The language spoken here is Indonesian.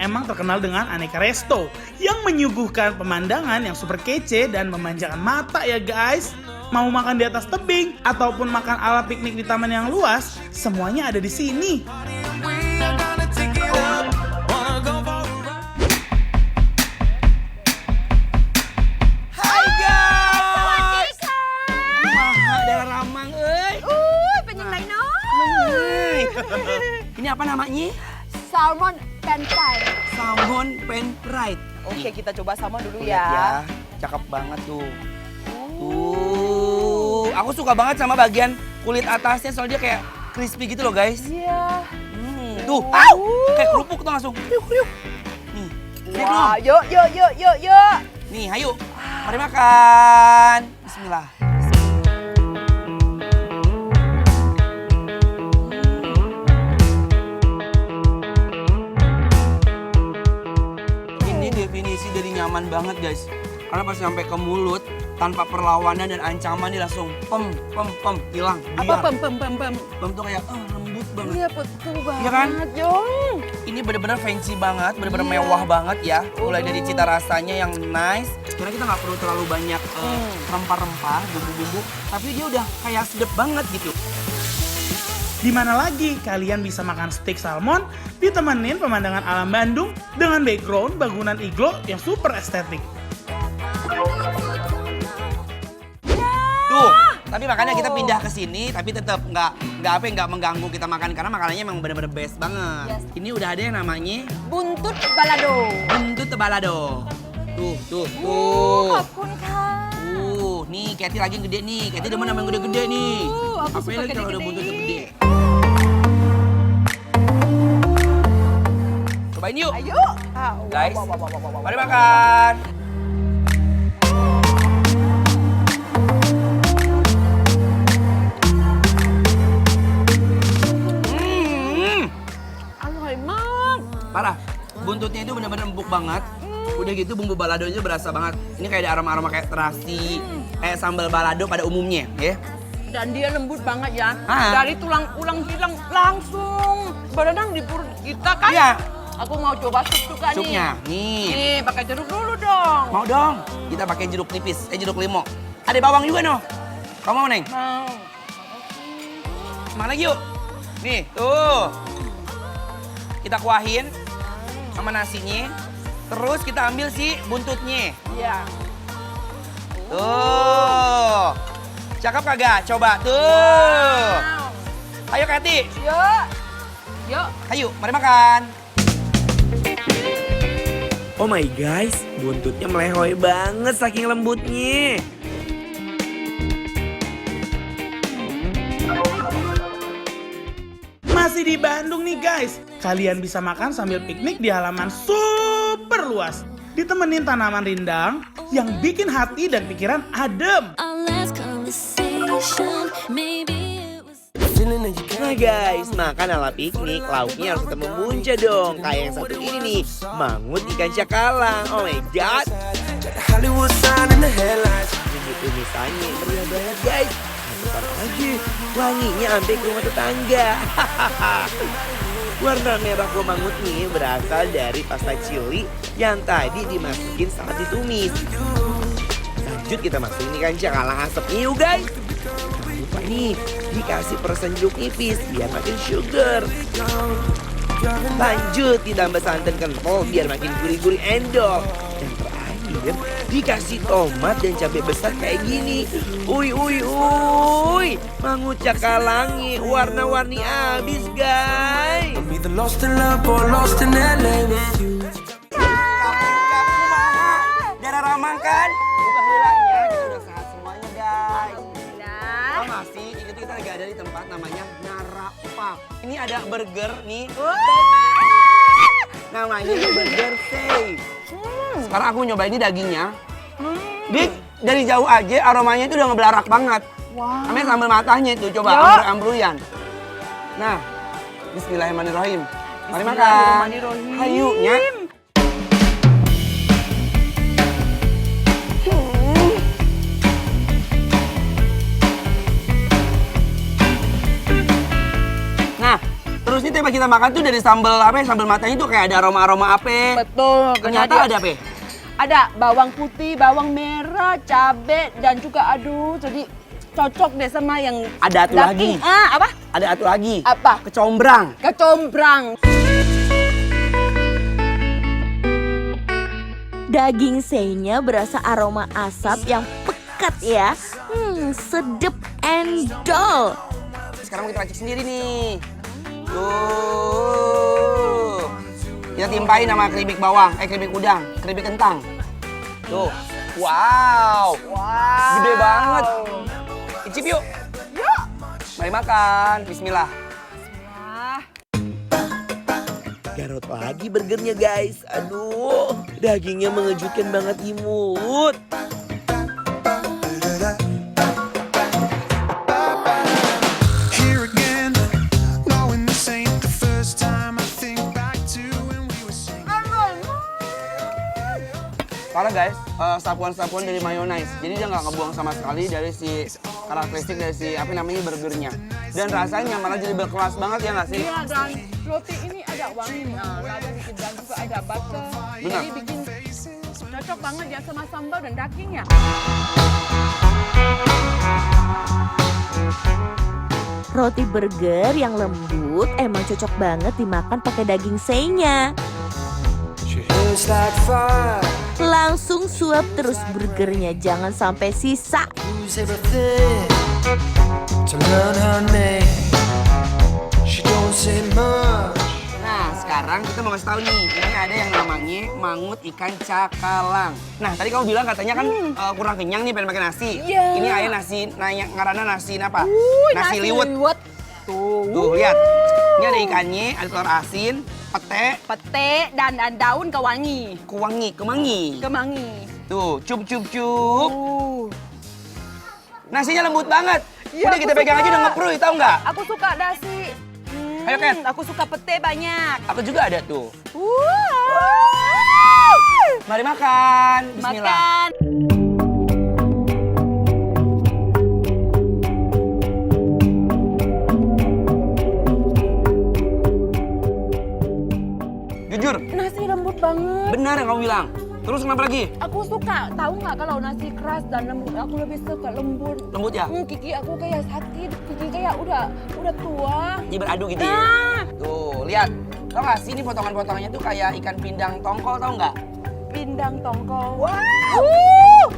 emang terkenal dengan aneka resto yang menyuguhkan pemandangan yang super kece dan memanjakan mata ya guys. Mau makan di atas tebing ataupun makan ala piknik di taman yang luas, semuanya ada di sini. Hai guys, Maha Daerah Ramang, Penyeng lain no. Ini apa namanya? Salmon pan fried. Salmon pan fried. Oke, kita coba salmon dulu Lihat ya, cakep banget tuh. Aku suka banget sama bagian kulit atasnya soalnya dia kayak crispy gitu loh guys. Iya. Tuh, kayak kerupuk tuh langsung. Nih, lihat Wah, belum? yuk. Nih, ayo, mari makan. Bismillah. Ini definisi dari nyaman banget guys. Karena pas sampai ke mulut, tanpa perlawanan dan ancaman dia langsung pem, hilang. Apa Biar. pem? Pem tuh kayak lembut banget. Iya, betul banget. Iya kan? Jong. Ini bener-bener fancy banget, bener-bener Iya. mewah banget ya. Mulai dari cita rasanya yang nice. Karena kita nggak perlu terlalu banyak rempah-rempah, bumbu-bumbu. Tapi dia udah kayak sedep banget gitu. Di mana lagi kalian bisa makan steak salmon ditemenin pemandangan alam Bandung dengan background bangunan iglo yang super estetik. Tuh, tapi makanya kita pindah ke sini, tapi tetap nggak mengganggu kita makan karena makanannya emang bener-bener best banget. Yes. Ini udah ada yang namanya Buntut balado. buntut balado. Tuh. ขอบคุณค่ะ Nih Katy lagi yang gede nih. Katy demen sama yang gede-gede nih. Aku suka Apalagi kalau udah gede-gede. buntutnya gede. Cobain yuk. Ayo. Guys, mari makan. Aroy mาก. Parah, buntutnya itu benar-benar empuk banget. Udah gitu bumbu baladonya berasa banget. Ini kayak ada aroma-aroma kayak terasi, kayak sambal balado pada umumnya, ya. Dan dia lembut banget ya. Ah. Dari tulang hilang langsung berenang di perut kita kan. Iya. Aku mau coba sup juga Supnya, nih. nih. Nih, pakai jeruk dulu dong. Mau dong? Kita pakai jeruk nipis, jeruk limau. Ada bawang juga, noh. Kamu mau, Neng? Mau. Mana lagi yuk? Nih, tuh. Kita kuahin sama nasinya. Terus kita ambil si buntutnya. Iya. Tuh. Cakep kagak? Coba, tuh. Ayo, Katy. Yuk. Ayo, mari makan. Oh my guys, buntutnya melehoi banget saking lembutnya. Masih di Bandung nih guys, kalian bisa makan sambil piknik di halaman super luas. Ditemenin tanaman rindang yang bikin hati dan pikiran adem. Nah guys, makan ala piknik, lauknya harus tetap membunca dong. Kayak yang satu ini nih, mangut ikan cakalang. Oh my god. Ini tumisannya meriah banget guys. Bentar aja, wanginya sampai ke rumah tetangga. Warna merah kuah mangut nih berasal dari pasta chili yang tadi dimasukin saat ditumis. Lanjut kita masukin ikan cakalang asapnya yuk guys. Jangan lupa nih, dikasih persen jeruk nipis biar makin sugar. Lanjut ditambah santan kental biar makin gurih-gurih endol. Dan terakhir dikasih tomat dan cabai besar kayak gini. Uy, mangut cakalangi warna-warni abis guys. Daerah Ramang kan? Buka helanya, kita udah sehat semuanya guys. Oh masih, itu kita lagi ada di tempat namanya Narapak. Ini ada burger nih. Namanya burger Save. Sekarang aku nyoba ini dagingnya. Dari jauh aja aromanya itu udah ngebelarak banget. Wow. Namanya sambal matahnya itu, coba Yo. ambruyan. Nah, bismillahirrahmanirrahim. Mari makan. Bismillahirrahmanirrahim. Hayu, nya. Nah, terus ini pas kita makan tuh dari sambal apa ya, sambal matanya tuh kayak ada aroma-aroma apa. Betul. Ternyata karena ada apa? Ada bawang putih, bawang merah, cabai, dan juga aduh, jadi cocok deh sama yang Ada atu lagi. daging. Apa? Ada atu lagi. Apa? Kecombrang. Kecombrang. Daging sei-nya berasa aroma asap yang pekat ya. Sedep endol. Sekarang kita racik sendiri nih. Tuh. Kita timpain sama keripik bawang, keripik udang, keripik kentang. Tuh. Wow. Gede banget. Icip yuk. Yuk. Mari makan. Bismillah. Garot lagi burgernya guys. Aduh, dagingnya mengejutkan banget di mulut. Here again, knowing this ain't the first time. I think back to when we were singing. Parah guys, sapuan-sapuan dari mayonnaise. Jadi dia nggak ngebuang sama sekali dari si karakteristik dari si apa namanya burgernya. Dan rasanya malah jadi berkelas banget ya nggak sih? Iya, dan roti ini ada wanginya, lada dikit dan juga ada butter. Benar. Jadi bikin cocok banget ya sama sambal dan dagingnya. Roti burger yang lembut emang cocok banget dimakan pakai daging sei-nya. Langsung suap terus burgernya, jangan sampai sisa. Nah, sekarang kita mau ngasih tahu nih, ini ada yang namanya mangut ikan cakalang. Nah, tadi kamu bilang katanya kan kurang kenyang nih pengen makan nasi. Iya. Ini ayah nasi, ngaranna nasi apa? Nasi liwet. Tuh. Tuh, lihat. Ini ada ikannya, ada telur asin, pete, Pete dan daun kewangi. kemangi. Kemangi. Tuh, cup. Nasinya lembut banget. Iya, Udah aku kita pegang suka. aja udah ngeprui, tahu nggak? Aku suka nasi. Ayo, Kat. Aku suka pete banyak. Aku juga ada tuh. Wow. Mari makan. Bismillah. Makan. Jujur, Nasi lembut banget. benar yang kamu bilang. Terus kenapa lagi? Aku suka, tahu nggak kalau nasi keras dan lembut, aku lebih suka lembut. Lembut ya? Gigi aku kayak sakit, gigi kayak udah tua. Jadi beradu gitu ya? Nah, Tuh, lihat. Tau nggak sih ini potongan-potongannya tuh kayak ikan pindang tongkol, tau nggak? pindang tongkol. Wow!